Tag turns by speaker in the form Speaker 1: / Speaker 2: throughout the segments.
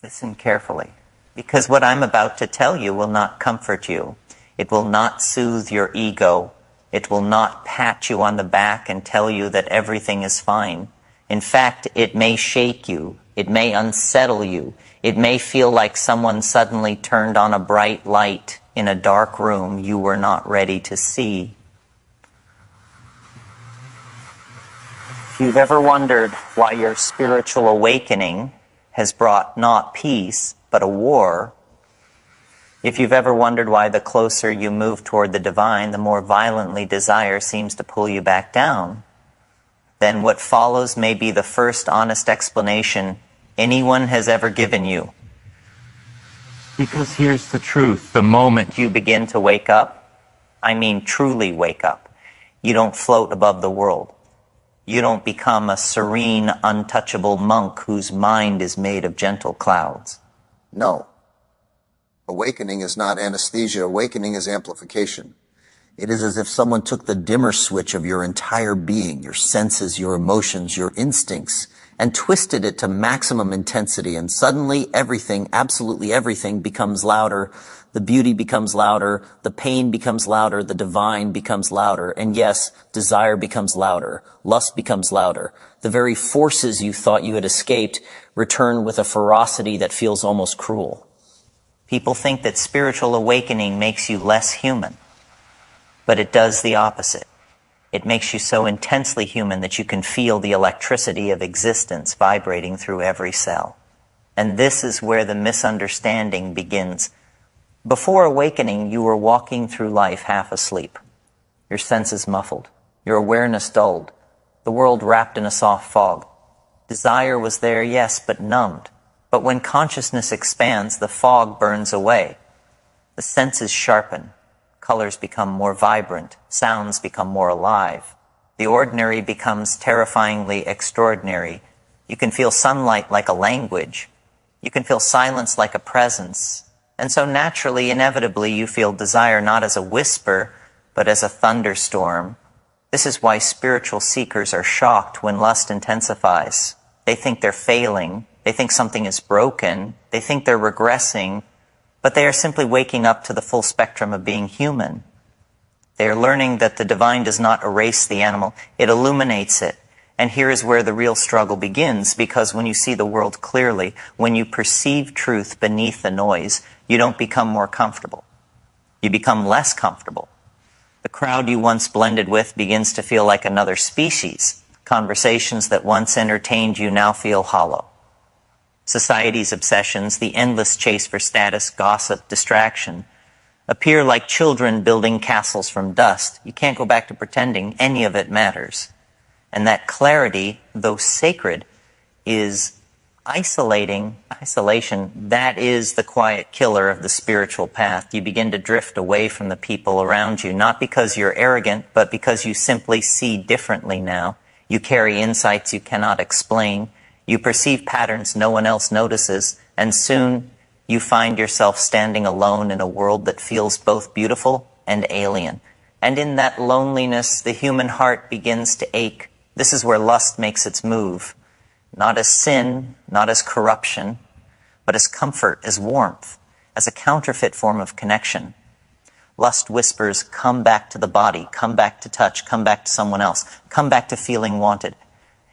Speaker 1: Listen carefully, because what I'm about to tell you will not comfort you. It will not soothe your ego. It will not pat you on the back and tell you that everything is fine. In fact, it may shake you. It may unsettle you. It may feel like someone suddenly turned on a bright light in a dark room you were not ready to see. If you've ever wondered why your spiritual awakening has brought not peace, but a war, if you've ever wondered why the closer you move toward the divine, the more violently desire seems to pull you back down, then what follows may be the first honest explanation anyone has ever given you. Because here's the truth. The moment you begin to wake up, I mean truly wake up, you don't float above the world. You don't become a serene, untouchable monk whose mind is made of gentle clouds.
Speaker 2: No. Awakening is not anesthesia. Awakening is amplification. It is as if someone took the dimmer switch of your entire being, your senses, your emotions, your instincts, and twisted it to maximum intensity, and suddenly everything, absolutely everything, becomes louder. The beauty becomes louder, the pain becomes louder, the divine becomes louder, and yes, desire becomes louder, lust becomes louder. The very forces you thought you had escaped return with a ferocity that feels almost cruel.
Speaker 1: People think that spiritual awakening makes you less human, but it does the opposite. It makes you so intensely human that you can feel the electricity of existence vibrating through every cell. And this is where the misunderstanding begins. Before awakening, you were walking through life half asleep. Your senses muffled, your awareness dulled, the world wrapped in a soft fog. Desire was there, yes, but numbed. But when consciousness expands, the fog burns away. The senses sharpen. Colors become more vibrant. Sounds become more alive. The ordinary becomes terrifyingly extraordinary. You can feel sunlight like a language. You can feel silence like a presence. And so naturally, inevitably, you feel desire not as a whisper, but as a thunderstorm. This is why spiritual seekers are shocked when lust intensifies. They think they're failing. They think something is broken. They think they're regressing. But they are simply waking up to the full spectrum of being human. They are learning that the divine does not erase the animal. It illuminates it. And here is where the real struggle begins, because when you see the world clearly, when you perceive truth beneath the noise, you don't become more comfortable. You become less comfortable. The crowd you once blended with begins to feel like another species. Conversations that once entertained you now feel hollow. Society's obsessions, the endless chase for status, gossip, distraction, appear like children building castles from dust. You can't go back to pretending any of it matters. And that clarity, though sacred, is isolation. That is the quiet killer of the spiritual path. You begin to drift away from the people around you, not because you're arrogant, but because you simply see differently now. You carry insights you cannot explain. You perceive patterns no one else notices, and soon you find yourself standing alone in a world that feels both beautiful and alien. And in that loneliness, the human heart begins to ache. This is where lust makes its move, not as sin, not as corruption, but as comfort, as warmth, as a counterfeit form of connection. Lust whispers, come back to the body, come back to touch, come back to someone else, come back to feeling wanted.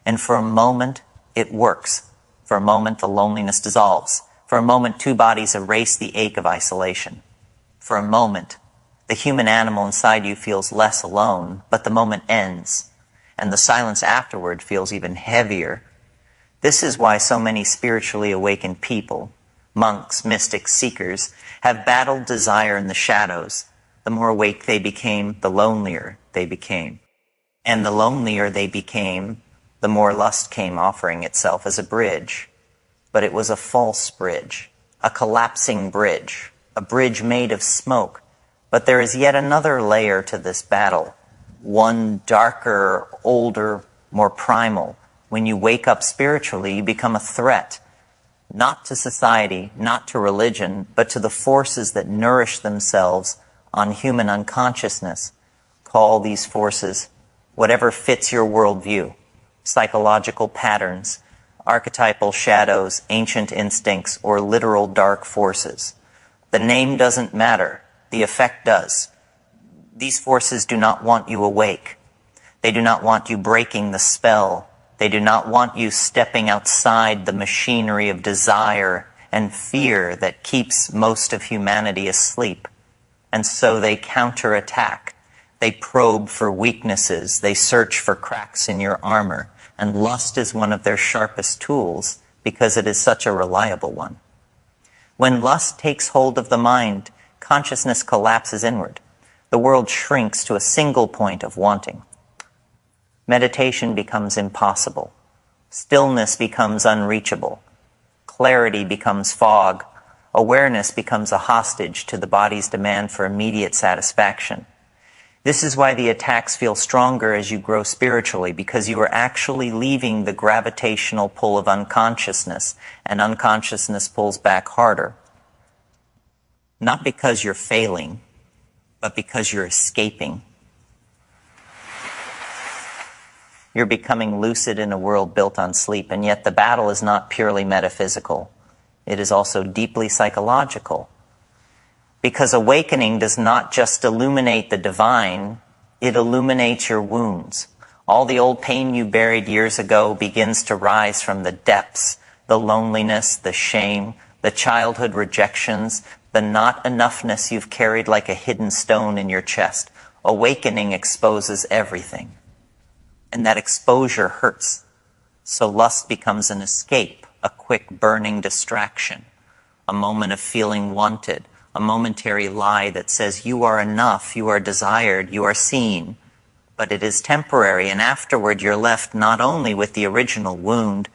Speaker 1: And for a moment, it works. For a moment, the loneliness dissolves. For a moment, two bodies erase the ache of isolation. For a moment, the human animal inside you feels less alone, but the moment ends, and the silence afterward feels even heavier. This is why so many spiritually awakened people, monks, mystics, seekers, have battled desire in the shadows. The more awake they became, the lonelier they became. And the lonelier they became, the more lust came offering itself as a bridge. But it was a false bridge, a collapsing bridge, a bridge made of smoke. But there is yet another layer to this battle, one darker, older, more primal. When you wake up spiritually, you become a threat, not to society, not to religion, but to the forces that nourish themselves on human unconsciousness. Call these forces whatever fits your worldview. Psychological patterns, archetypal shadows, ancient instincts, or literal dark forces. The name doesn't matter. The effect does. These forces do not want you awake. They do not want you breaking the spell. They do not want you stepping outside the machinery of desire and fear that keeps most of humanity asleep. And so they counterattack. They probe for weaknesses. They search for cracks in your armor. And lust is one of their sharpest tools because it is such a reliable one. When lust takes hold of the mind, consciousness collapses inward. The world shrinks to a single point of wanting. Meditation becomes impossible. Stillness becomes unreachable. Clarity becomes fog. Awareness becomes a hostage to the body's demand for immediate satisfaction. This is why the attacks feel stronger as you grow spiritually, because you are actually leaving the gravitational pull of unconsciousness, and unconsciousness pulls back harder. Not because you're failing, but because you're escaping. You're becoming lucid in a world built on sleep, and yet the battle is not purely metaphysical. It is also deeply psychological. Because awakening does not just illuminate the divine, it illuminates your wounds. All the old pain you buried years ago begins to rise from the depths, the loneliness, the shame, the childhood rejections, the not enoughness you've carried like a hidden stone in your chest. Awakening exposes everything. And that exposure hurts. So lust becomes an escape, a quick burning distraction, a moment of feeling wanted, a momentary lie that says you are enough, you are desired, you are seen. But it is temporary, and afterward you're left not only with the original wound,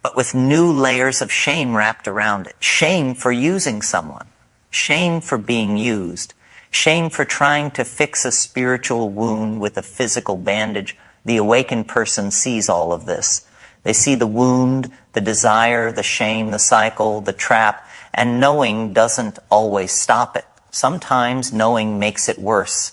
Speaker 1: but with new layers of shame wrapped around it. Shame for using someone. Shame for being used. Shame for trying to fix a spiritual wound with a physical bandage. The awakened person sees all of this. They see the wound, the desire, the shame, the cycle, the trap, and knowing doesn't always stop it. Sometimes knowing makes it worse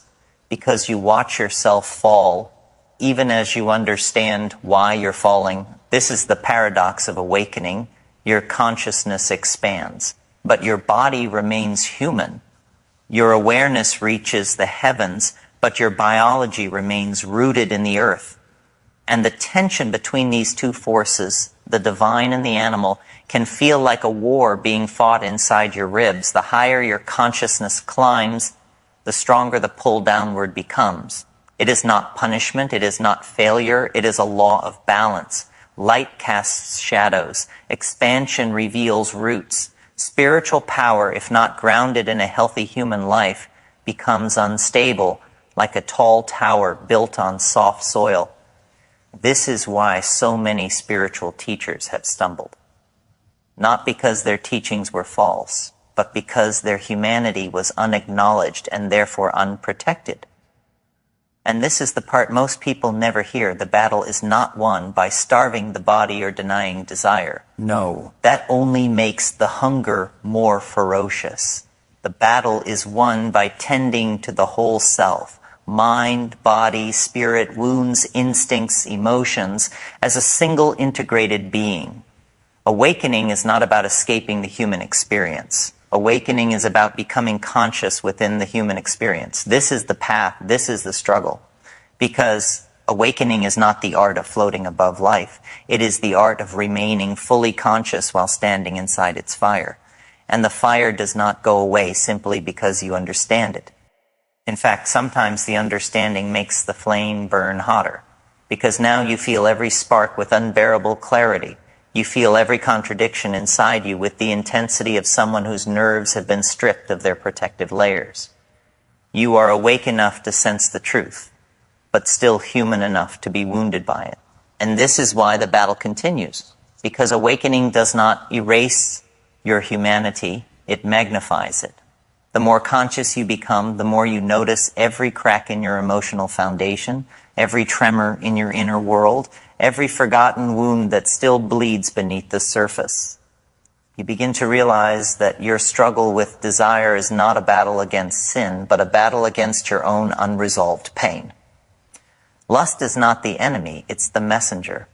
Speaker 1: because you watch yourself fall even as you understand why you're falling. This is the paradox of awakening. Your consciousness expands, but your body remains human. Your awareness reaches the heavens, but your biology remains rooted in the earth. And the tension between these two forces, the divine and the animal, can feel like a war being fought inside your ribs. The higher your consciousness climbs, the stronger the pull downward becomes. It is not punishment, it is not failure, it is a law of balance. Light casts shadows, expansion reveals roots. Spiritual power, if not grounded in a healthy human life, becomes unstable, like a tall tower built on soft soil. This is why so many spiritual teachers have stumbled. Not because their teachings were false, but because their humanity was unacknowledged and therefore unprotected. And this is the part most people never hear. The battle is not won by starving the body or denying desire. No, that only makes the hunger more ferocious. The battle is won by tending to the whole self, mind, body, spirit, wounds, instincts, emotions, as a single integrated being. Awakening is not about escaping the human experience. Awakening is about becoming conscious within the human experience. This is the path, this is the struggle. Because awakening is not the art of floating above life. It is the art of remaining fully conscious while standing inside its fire. And the fire does not go away simply because you understand it. In fact, sometimes the understanding makes the flame burn hotter, because now you feel every spark with unbearable clarity. You feel every contradiction inside you with the intensity of someone whose nerves have been stripped of their protective layers. You are awake enough to sense the truth, but still human enough to be wounded by it. And this is why the battle continues, because awakening does not erase your humanity, it magnifies it. The more conscious you become, the more you notice every crack in your emotional foundation, every tremor in your inner world, every forgotten wound that still bleeds beneath the surface. You begin to realize that your struggle with desire is not a battle against sin, but a battle against your own unresolved pain. Lust is not the enemy, it's the messenger.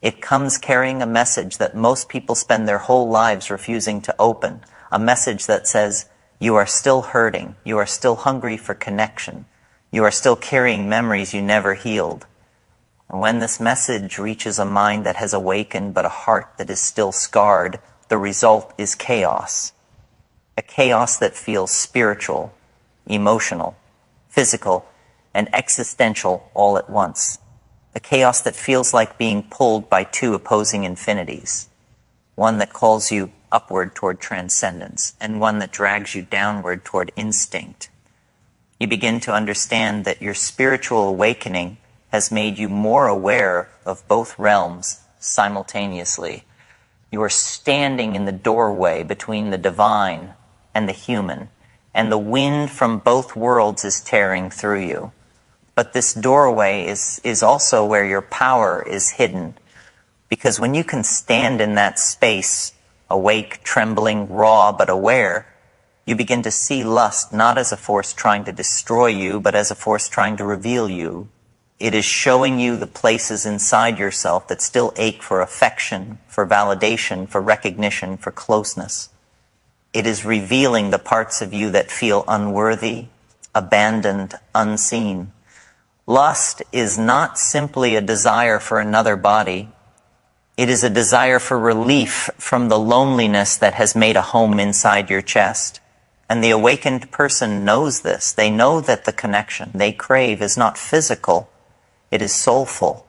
Speaker 1: It comes carrying a message that most people spend their whole lives refusing to open, a message that says, you are still hurting, you are still hungry for connection, you are still carrying memories you never healed. And when this message reaches a mind that has awakened but a heart that is still scarred, the result is chaos. A chaos that feels spiritual, emotional, physical, and existential all at once. A chaos that feels like being pulled by two opposing infinities. One that calls you upward toward transcendence, and one that drags you downward toward instinct. You begin to understand that your spiritual awakening has made you more aware of both realms simultaneously. You are standing in the doorway between the divine and the human, and the wind from both worlds is tearing through you. But this doorway is also where your power is hidden. Because when you can stand in that space, awake, trembling, raw, but aware, you begin to see lust not as a force trying to destroy you, but as a force trying to reveal you. It is showing you the places inside yourself that still ache for affection, for validation, for recognition, for closeness. It is revealing the parts of you that feel unworthy, abandoned, unseen. Lust is not simply a desire for another body. It is a desire for relief from the loneliness that has made a home inside your chest. And the awakened person knows this. They know that the connection they crave is not physical, it is soulful.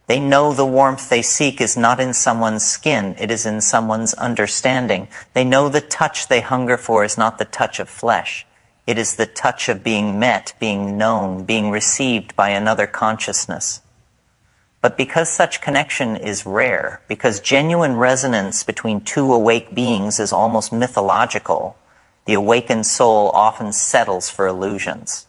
Speaker 1: They know the warmth they seek is not in someone's skin, it is in someone's understanding. They know the touch they hunger for is not the touch of flesh. It is the touch of being met, being known, being received by another consciousness. But because such connection is rare, because genuine resonance between two awake beings is almost mythological, the awakened soul often settles for illusions.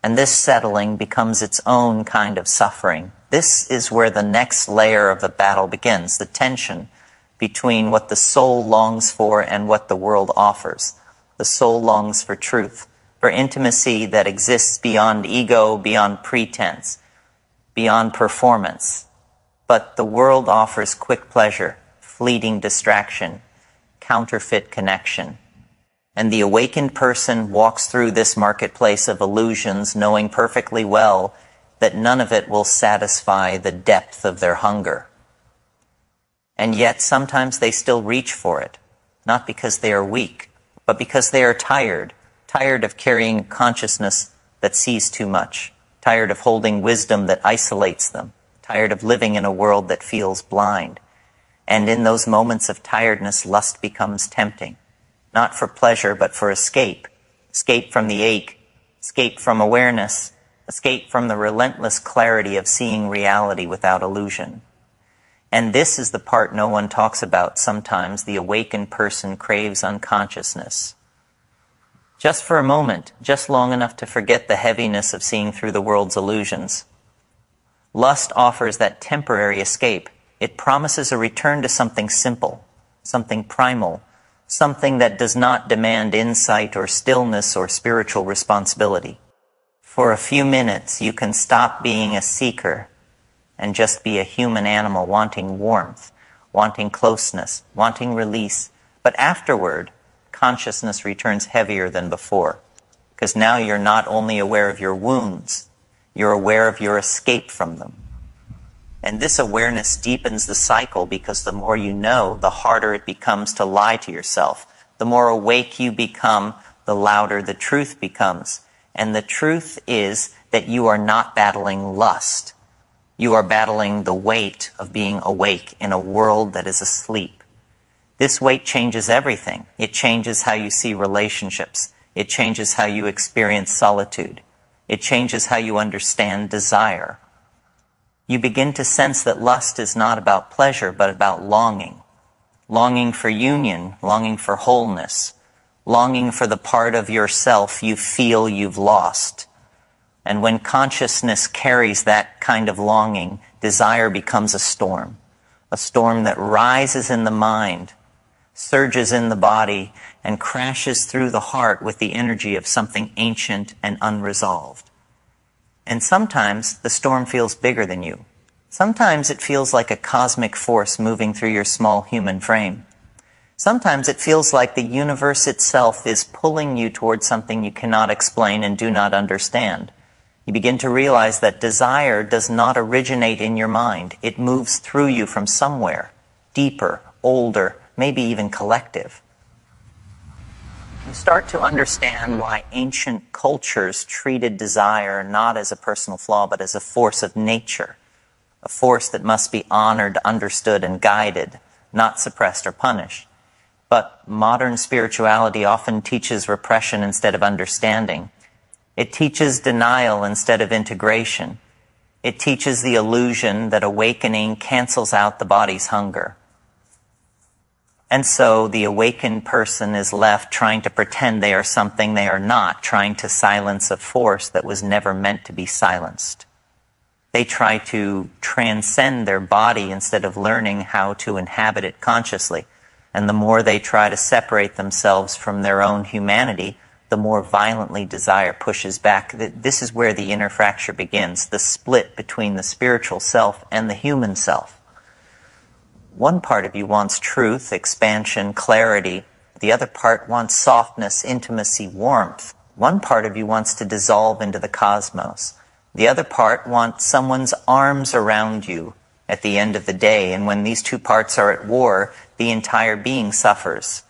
Speaker 1: And this settling becomes its own kind of suffering. This is where the next layer of the battle begins, the tension between what the soul longs for and what the world offers. The soul longs for truth, for intimacy that exists beyond ego, beyond pretense, beyond performance. But the world offers quick pleasure, fleeting distraction, counterfeit connection. And the awakened person walks through this marketplace of illusions, knowing perfectly well that none of it will satisfy the depth of their hunger. And yet sometimes they still reach for it, not because they are weak, but because they are tired of carrying a consciousness that sees too much, tired of holding wisdom that isolates them, tired of living in a world that feels blind. And in those moments of tiredness, lust becomes tempting. Not for pleasure, but for escape. Escape from the ache. Escape from awareness. Escape from the relentless clarity of seeing reality without illusion. And this is the part no one talks about sometimes. The awakened person craves unconsciousness. Just for a moment, just long enough to forget the heaviness of seeing through the world's illusions. Lust offers that temporary escape. It promises a return to something simple, something primal, something that does not demand insight or stillness or spiritual responsibility. For a few minutes, you can stop being a seeker and just be a human animal wanting warmth, wanting closeness, wanting release. But afterward, consciousness returns heavier than before, because now you're not only aware of your wounds, you're aware of your escape from them. And this awareness deepens the cycle, because the more you know, the harder it becomes to lie to yourself. The more awake you become, the louder the truth becomes. And the truth is that you are not battling lust. You are battling the weight of being awake in a world that is asleep. This weight changes everything. It changes how you see relationships. It changes how you experience solitude. It changes how you understand desire. You begin to sense that lust is not about pleasure, but about longing. Longing for union, longing for wholeness, longing for the part of yourself you feel you've lost. And when consciousness carries that kind of longing, desire becomes a storm that rises in the mind, surges in the body, and crashes through the heart with the energy of something ancient and unresolved. And sometimes the storm feels bigger than you. Sometimes it feels like a cosmic force moving through your small human frame. Sometimes it feels like the universe itself is pulling you towards something you cannot explain and do not understand. You begin to realize that desire does not originate in your mind. It moves through you from somewhere, deeper, older, maybe even collective. You start to understand why ancient cultures treated desire not as a personal flaw, but as a force of nature, a force that must be honored, understood, and guided, not suppressed or punished. But modern spirituality often teaches repression instead of understanding. It teaches denial instead of integration. It teaches the illusion that awakening cancels out the body's hunger. And so the awakened person is left trying to pretend they are something they are not, trying to silence a force that was never meant to be silenced. They try to transcend their body instead of learning how to inhabit it consciously. And the more they try to separate themselves from their own humanity, the more violently desire pushes back. This is where the inner fracture begins, the split between the spiritual self and the human self. One part of you wants truth, expansion, clarity. The other part wants softness, intimacy, warmth. One part of you wants to dissolve into the cosmos. The other part wants someone's arms around you at the end of the day. And when these two parts are at war, the entire being suffers.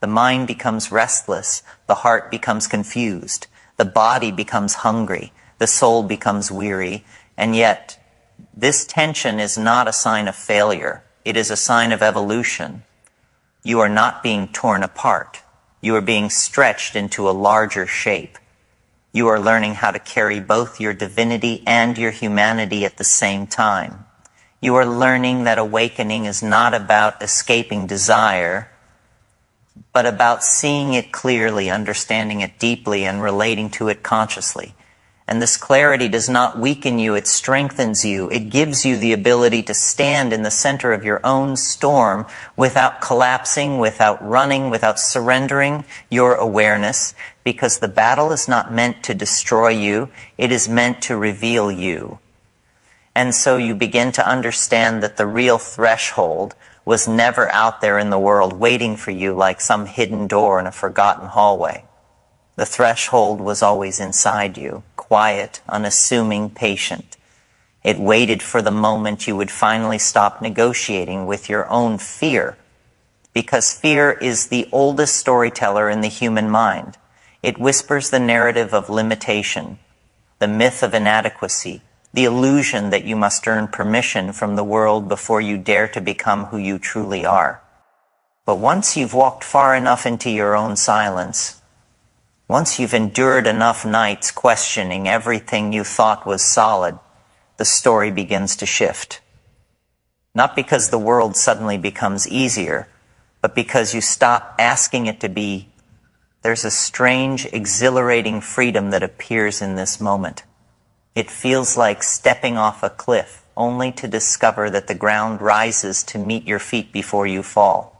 Speaker 1: The mind becomes restless. The heart becomes confused. The body becomes hungry. The soul becomes weary. And yet, this tension is not a sign of failure. It is a sign of evolution. You are not being torn apart. You are being stretched into a larger shape. You are learning how to carry both your divinity and your humanity at the same time. You are learning that awakening is not about escaping desire, but about seeing it clearly, understanding it deeply, and relating to it consciously. And this clarity does not weaken you, it strengthens you. It gives you the ability to stand in the center of your own storm without collapsing, without running, without surrendering your awareness, because the battle is not meant to destroy you, it is meant to reveal you. And so you begin to understand that the real threshold was never out there in the world waiting for you like some hidden door in a forgotten hallway. The threshold was always inside you, quiet, unassuming, patient. It waited for the moment you would finally stop negotiating with your own fear, because fear is the oldest storyteller in the human mind. It whispers the narrative of limitation, the myth of inadequacy, the illusion that you must earn permission from the world before you dare to become who you truly are. But once you've walked far enough into your own silence, once you've endured enough nights questioning everything you thought was solid, the story begins to shift. Not because the world suddenly becomes easier, but because you stop asking it to be. There's a strange, exhilarating freedom that appears in this moment. It feels like stepping off a cliff, only to discover that the ground rises to meet your feet before you fall.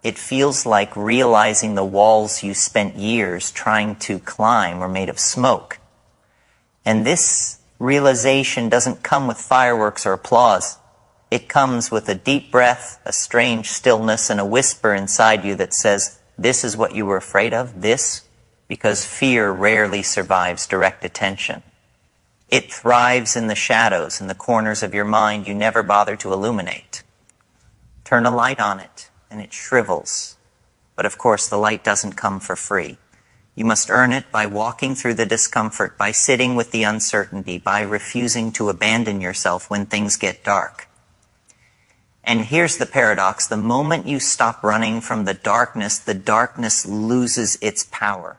Speaker 1: It feels like realizing the walls you spent years trying to climb were made of smoke. And this realization doesn't come with fireworks or applause. It comes with a deep breath, a strange stillness, and a whisper inside you that says, "This is what you were afraid of, this?" Because fear rarely survives direct attention. It thrives in the shadows, in the corners of your mind you never bother to illuminate. Turn a light on it, and it shrivels. But of course, the light doesn't come for free. You must earn it by walking through the discomfort, by sitting with the uncertainty, by refusing to abandon yourself when things get dark. And here's the paradox. The moment you stop running from the darkness loses its power.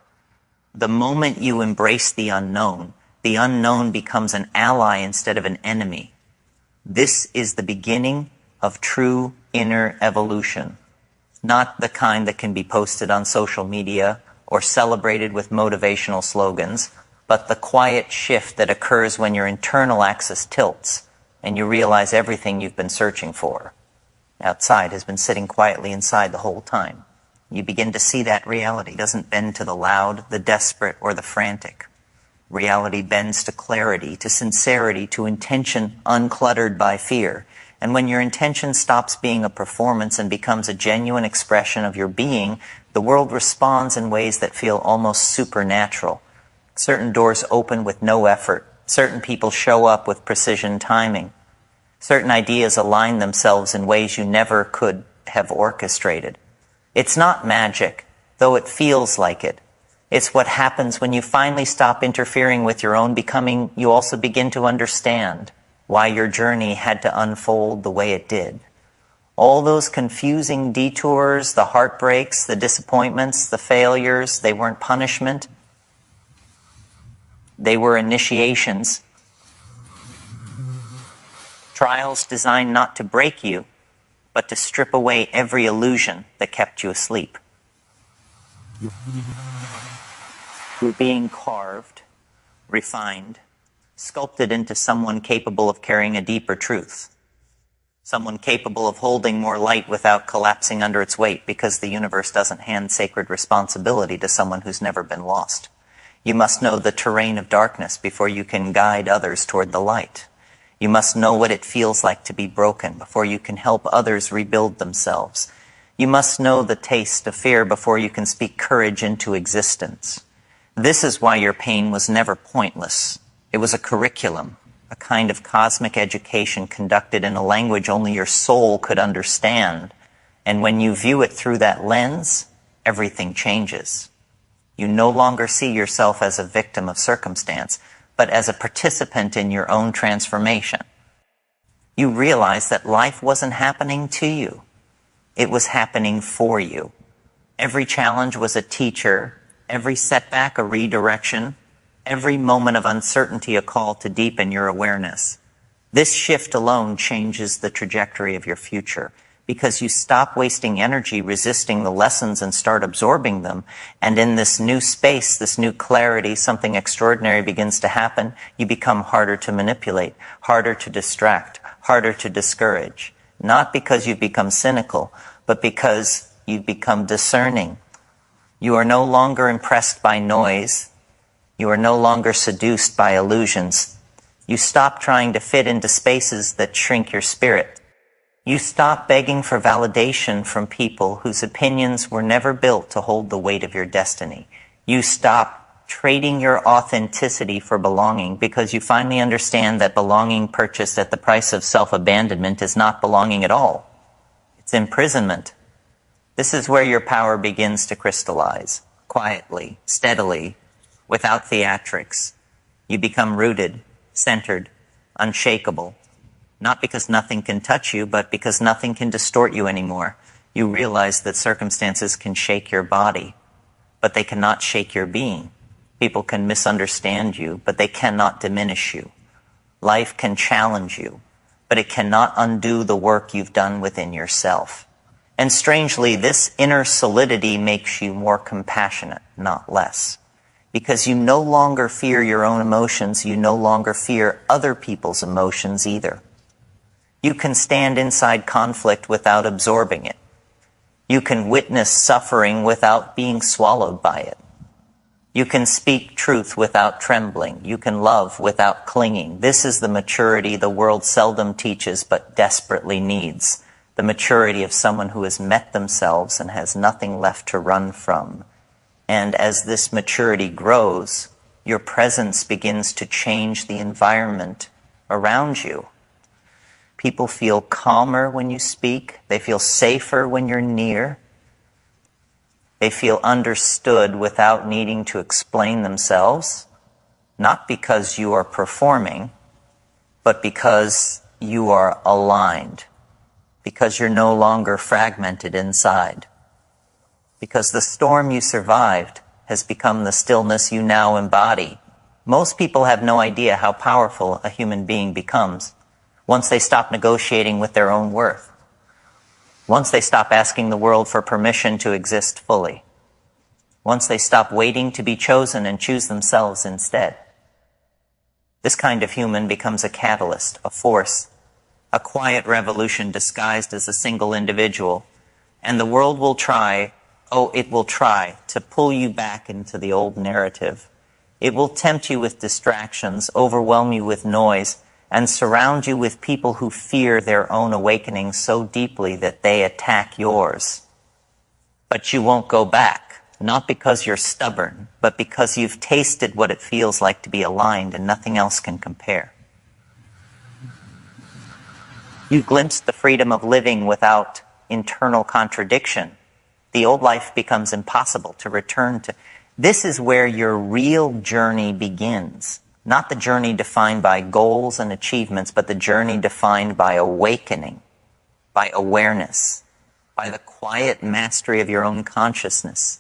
Speaker 1: The moment you embrace the unknown becomes an ally instead of an enemy. This is the beginning of true inner evolution. Not the kind that can be posted on social media or celebrated with motivational slogans, but the quiet shift that occurs when your internal axis tilts and you realize everything you've been searching for outside has been sitting quietly inside the whole time. You begin to see that reality doesn't bend to the loud, the desperate, or the frantic. Reality bends to clarity, to sincerity, to intention uncluttered by fear. And when your intention stops being a performance and becomes a genuine expression of your being, the world responds in ways that feel almost supernatural. Certain doors open with no effort. Certain people show up with precision timing. Certain ideas align themselves in ways you never could have orchestrated. It's not magic, though it feels like it. It's what happens when you finally stop interfering with your own becoming. You also begin to understand why your journey had to unfold the way it did. All those confusing detours, the heartbreaks, the disappointments, the failures, they weren't punishment. They were initiations. Trials designed not to break you, but to strip away every illusion that kept you asleep. You're being carved, refined, sculpted into someone capable of carrying a deeper truth. Someone capable of holding more light without collapsing under its weight, because the universe doesn't hand sacred responsibility to someone who's never been lost. You must know the terrain of darkness before you can guide others toward the light. You must know what it feels like to be broken before you can help others rebuild themselves. You must know the taste of fear before you can speak courage into existence. This is why your pain was never pointless. It was a curriculum, a kind of cosmic education conducted in a language only your soul could understand. And when you view it through that lens, everything changes. You no longer see yourself as a victim of circumstance, but as a participant in your own transformation. You realize that life wasn't happening to you. It was happening for you. Every challenge was a teacher, every setback a redirection, every moment of uncertainty a call to deepen your awareness. This shift alone changes the trajectory of your future, because you stop wasting energy resisting the lessons and start absorbing them. And in this new space, this new clarity, something extraordinary begins to happen. You become harder to manipulate, harder to distract, harder to discourage. Not because you've become cynical, but because you've become discerning. You are no longer impressed by noise. You are no longer seduced by illusions. You stop trying to fit into spaces that shrink your spirit. You stop begging for validation from people whose opinions were never built to hold the weight of your destiny. You stop trading your authenticity for belonging, because you finally understand that belonging purchased at the price of self-abandonment is not belonging at all. It's imprisonment. This is where your power begins to crystallize, quietly, steadily, without theatrics. You become rooted, centered, unshakable. Not because nothing can touch you, but because nothing can distort you anymore. You realize that circumstances can shake your body, but they cannot shake your being. People can misunderstand you, but they cannot diminish you. Life can challenge you, but it cannot undo the work you've done within yourself. And strangely, this inner solidity makes you more compassionate, not less. Because you no longer fear your own emotions, you no longer fear other people's emotions either. You can stand inside conflict without absorbing it. You can witness suffering without being swallowed by it. You can speak truth without trembling. You can love without clinging. This is the maturity the world seldom teaches but desperately needs. The maturity of someone who has met themselves and has nothing left to run from. And as this maturity grows, your presence begins to change the environment around you. People feel calmer when you speak. They feel safer when you're near. They feel understood without needing to explain themselves, not because you are performing, but because you are aligned, because you're no longer fragmented inside, because the storm you survived has become the stillness you now embody. Most people have no idea how powerful a human being becomes once they stop negotiating with their own worth. Once they stop asking the world for permission to exist fully. Once they stop waiting to be chosen and choose themselves instead. This kind of human becomes a catalyst, a force, a quiet revolution disguised as a single individual. And the world will try, it will try to pull you back into the old narrative. It will tempt you with distractions, overwhelm you with noise, and surround you with people who fear their own awakening so deeply that they attack yours. But you won't go back, not because you're stubborn, but because you've tasted what it feels like to be aligned and nothing else can compare. You glimpsed the freedom of living without internal contradiction. The old life becomes impossible to return to. This is where your real journey begins. Not the journey defined by goals and achievements, but the journey defined by awakening, by awareness, by the quiet mastery of your own consciousness.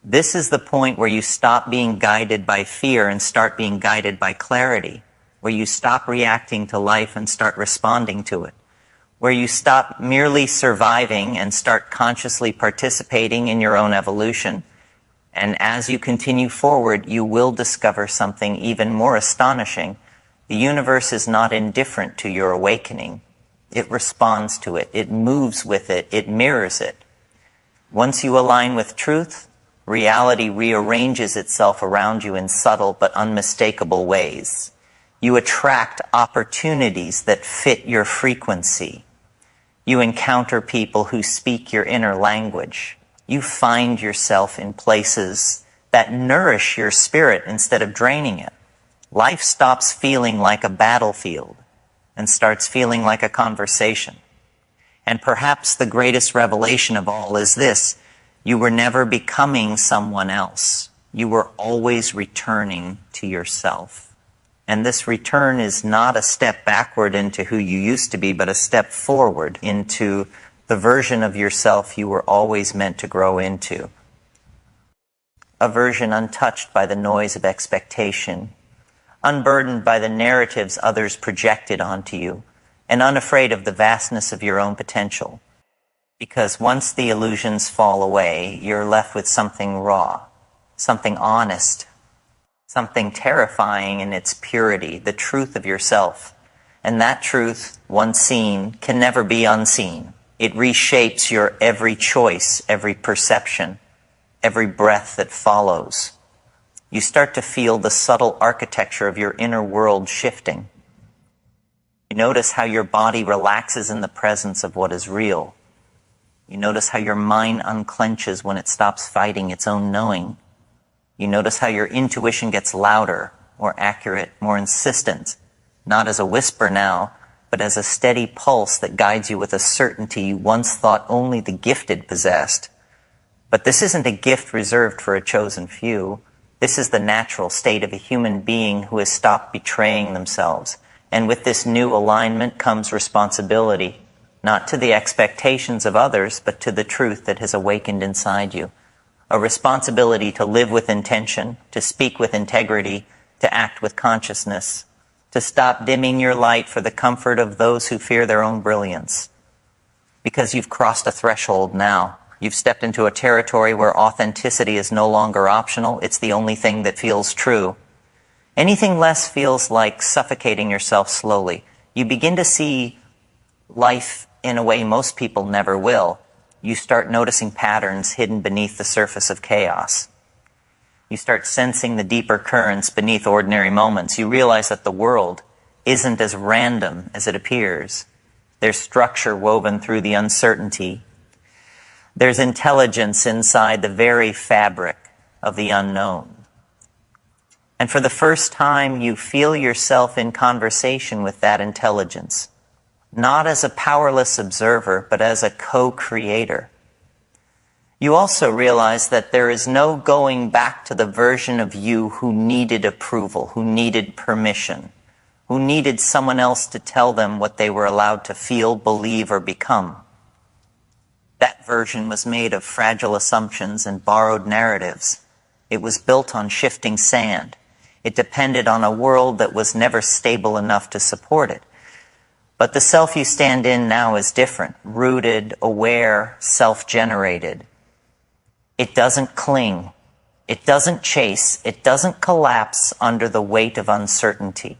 Speaker 1: This is the point where you stop being guided by fear and start being guided by clarity, where you stop reacting to life and start responding to it, where you stop merely surviving and start consciously participating in your own evolution. And as you continue forward, you will discover something even more astonishing. The universe is not indifferent to your awakening. It responds to it. It moves with it. It mirrors it. Once you align with truth, reality rearranges itself around you in subtle but unmistakable ways. You attract opportunities that fit your frequency. You encounter people who speak your inner language. You find yourself in places that nourish your spirit instead of draining it. Life stops feeling like a battlefield and starts feeling like a conversation. And perhaps the greatest revelation of all is this: you were never becoming someone else. You were always returning to yourself. And this return is not a step backward into who you used to be, but a step forward into the version of yourself you were always meant to grow into. A version untouched by the noise of expectation, unburdened by the narratives others projected onto you, and unafraid of the vastness of your own potential. Because once the illusions fall away, you're left with something raw, something honest, something terrifying in its purity, the truth of yourself. And that truth, once seen, can never be unseen. It reshapes your every choice, every perception, every breath that follows. You start to feel the subtle architecture of your inner world shifting. You notice how your body relaxes in the presence of what is real. You notice how your mind unclenches when it stops fighting its own knowing. You notice how your intuition gets louder, more accurate, more insistent, not as a whisper now, but as a steady pulse that guides you with a certainty you once thought only the gifted possessed. But this isn't a gift reserved for a chosen few. This is the natural state of a human being who has stopped betraying themselves. And with this new alignment comes responsibility, not to the expectations of others, but to the truth that has awakened inside you. A responsibility to live with intention, to speak with integrity, to act with consciousness, to stop dimming your light for the comfort of those who fear their own brilliance. Because you've crossed a threshold now. You've stepped into a territory where authenticity is no longer optional. It's the only thing that feels true. Anything less feels like suffocating yourself slowly. You begin to see life in a way most people never will. You start noticing patterns hidden beneath the surface of chaos. You start sensing the deeper currents beneath ordinary moments. You realize that the world isn't as random as it appears. There's structure woven through the uncertainty. There's intelligence inside the very fabric of the unknown. And for the first time, you feel yourself in conversation with that intelligence, not as a powerless observer, but as a co-creator. You also realize that there is no going back to the version of you who needed approval, who needed permission, who needed someone else to tell them what they were allowed to feel, believe, or become. That version was made of fragile assumptions and borrowed narratives. It was built on shifting sand. It depended on a world that was never stable enough to support it. But the self you stand in now is different, rooted, aware, self-generated. It doesn't cling. It doesn't chase. It doesn't collapse under the weight of uncertainty.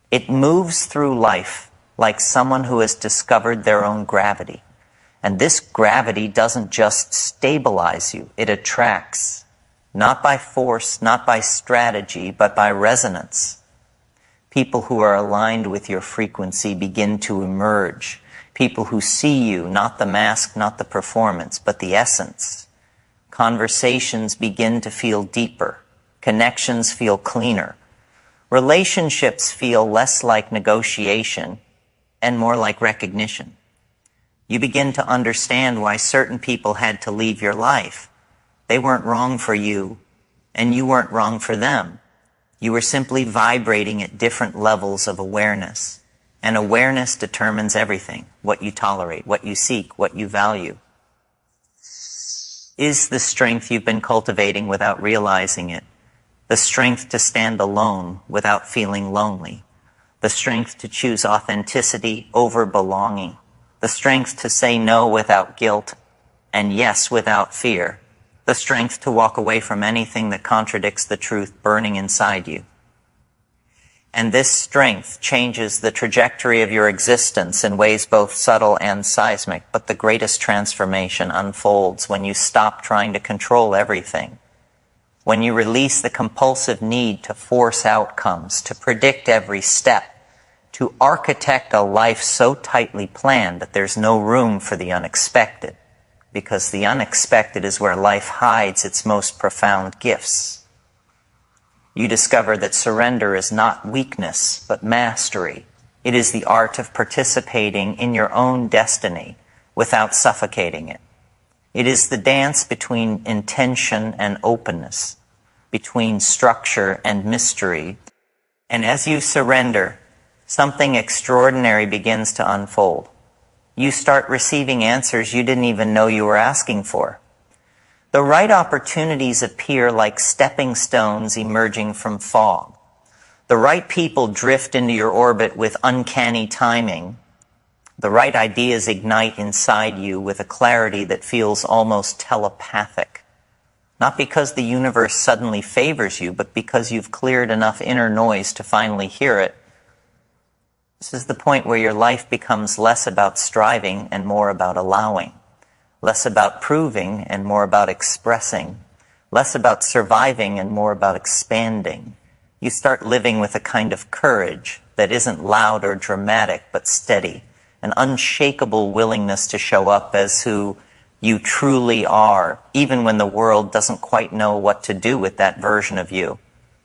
Speaker 1: It moves through life like someone who has discovered their own gravity. And this gravity doesn't just stabilize you. It attracts. Not by force, not by strategy, but by resonance. People who are aligned with your frequency begin to emerge. People who see you, not the mask, not the performance, but the essence. Conversations begin to feel deeper. Connections feel cleaner. Relationships feel less like negotiation and more like recognition. You begin to understand why certain people had to leave your life. They weren't wrong for you, and you weren't wrong for them. You were simply vibrating at different levels of awareness. And awareness determines everything: what you tolerate, what you seek, what you value. Is the strength you've been cultivating without realizing it. The strength to stand alone without feeling lonely. The strength to choose authenticity over belonging. The strength to say no without guilt and yes without fear. The strength to walk away from anything that contradicts the truth burning inside you. And this strength changes the trajectory of your existence in ways both subtle and seismic, but the greatest transformation unfolds when you stop trying to control everything. When you release the compulsive need to force outcomes, to predict every step, to architect a life so tightly planned that there's no room for the unexpected, because the unexpected is where life hides its most profound gifts. You discover that surrender is not weakness, but mastery. It is the art of participating in your own destiny without suffocating it. It is the dance between intention and openness, between structure and mystery. And as you surrender, something extraordinary begins to unfold. You start receiving answers you didn't even know you were asking for. The right opportunities appear like stepping stones emerging from fog. The right people drift into your orbit with uncanny timing. The right ideas ignite inside you with a clarity that feels almost telepathic. Not because the universe suddenly favors you, but because you've cleared enough inner noise to finally hear it. This is the point where your life becomes less about striving and more about allowing. Less about proving and more about expressing. Less about surviving and more about expanding. You start living with a kind of courage that isn't loud or dramatic, but steady. An unshakable willingness to show up as who you truly are, even when the world doesn't quite know what to do with that version of you.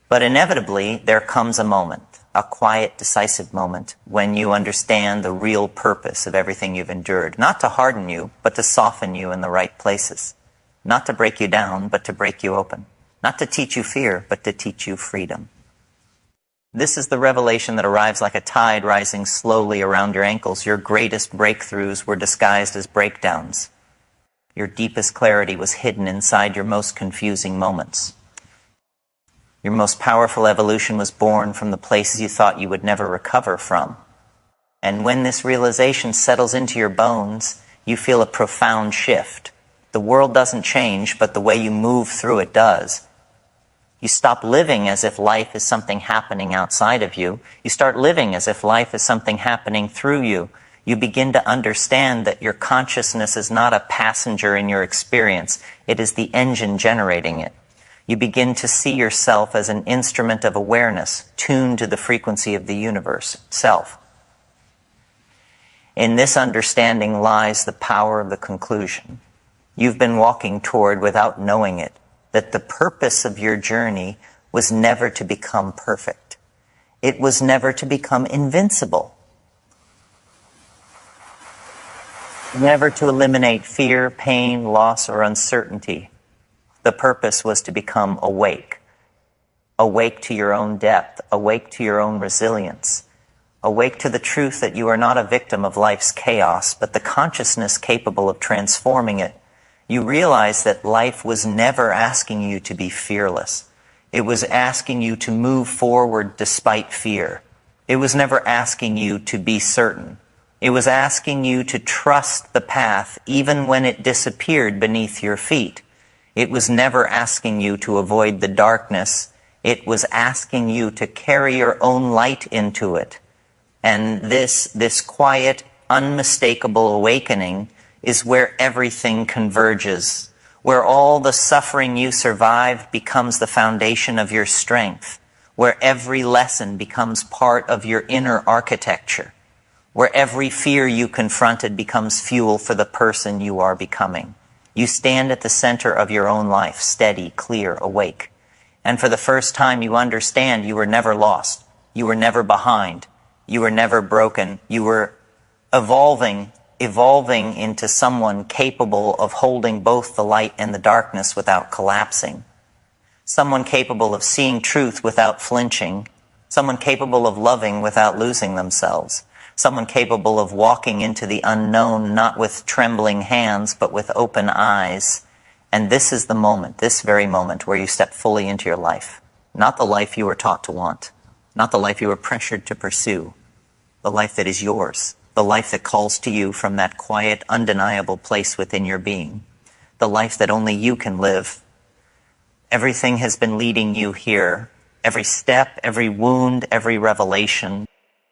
Speaker 1: But inevitably, there comes a moment, a quiet, decisive moment, when you understand the real purpose of everything you've endured. Not to harden you, but to soften you in the right places. Not to break you down, but to break you open. Not to teach you fear, but to teach you freedom. This is the revelation that arrives like a tide rising slowly around your ankles. Your greatest breakthroughs were disguised as breakdowns. Your deepest clarity was hidden inside your most confusing moments. Your most powerful evolution was born from the places you thought you would never recover from. And when this realization settles into your bones, you feel a profound shift. The world doesn't change, but the way you move through it does. You stop living as if life is something happening outside of you. You start living as if life is something happening through you. You begin to understand that your consciousness is not a passenger in your experience. It is the engine generating it. You begin to see yourself as an instrument of awareness, tuned to the frequency of the universe itself. In this understanding lies the power of the conclusion. You've been walking toward, without knowing it, that the purpose of your journey was never to become perfect. It was never to become invincible. Never to eliminate fear, pain, loss, or uncertainty. The purpose was to become awake. Awake to your own depth. Awake to your own resilience. Awake to the truth that you are not a victim of life's chaos, but the consciousness capable of transforming it. You realize that life was never asking you to be fearless. It was asking you to move forward despite fear. It was never asking you to be certain. It was asking you to trust the path even when it disappeared beneath your feet. It was never asking you to avoid the darkness. It was asking you to carry your own light into it. And this quiet, unmistakable awakening is where everything converges, where all the suffering you survived becomes the foundation of your strength, where every lesson becomes part of your inner architecture, where every fear you confronted becomes fuel for the person you are becoming. You stand at the center of your own life, steady, clear, awake. And for the first time you understand you were never lost. You were never behind. You were never broken. You were evolving into someone capable of holding both the light and the darkness without collapsing. Someone capable of seeing truth without flinching. Someone capable of loving without losing themselves. Someone capable of walking into the unknown, not with trembling hands, but with open eyes. And this is the moment, this very moment, where you step fully into your life. Not the life you were taught to want. Not the life you were pressured to pursue. The life that is yours. The life that calls to you from that quiet, undeniable place within your being. The life that only you can live. Everything has been leading you here. Every step, every wound, every revelation.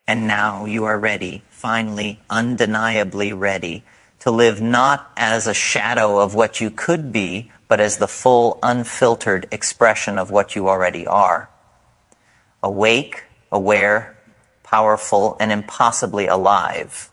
Speaker 1: And now you are ready, finally, undeniably ready, to live not as a shadow of what you could be, but as the full, unfiltered expression of what you already are. Awake, aware, powerful, and impossibly alive.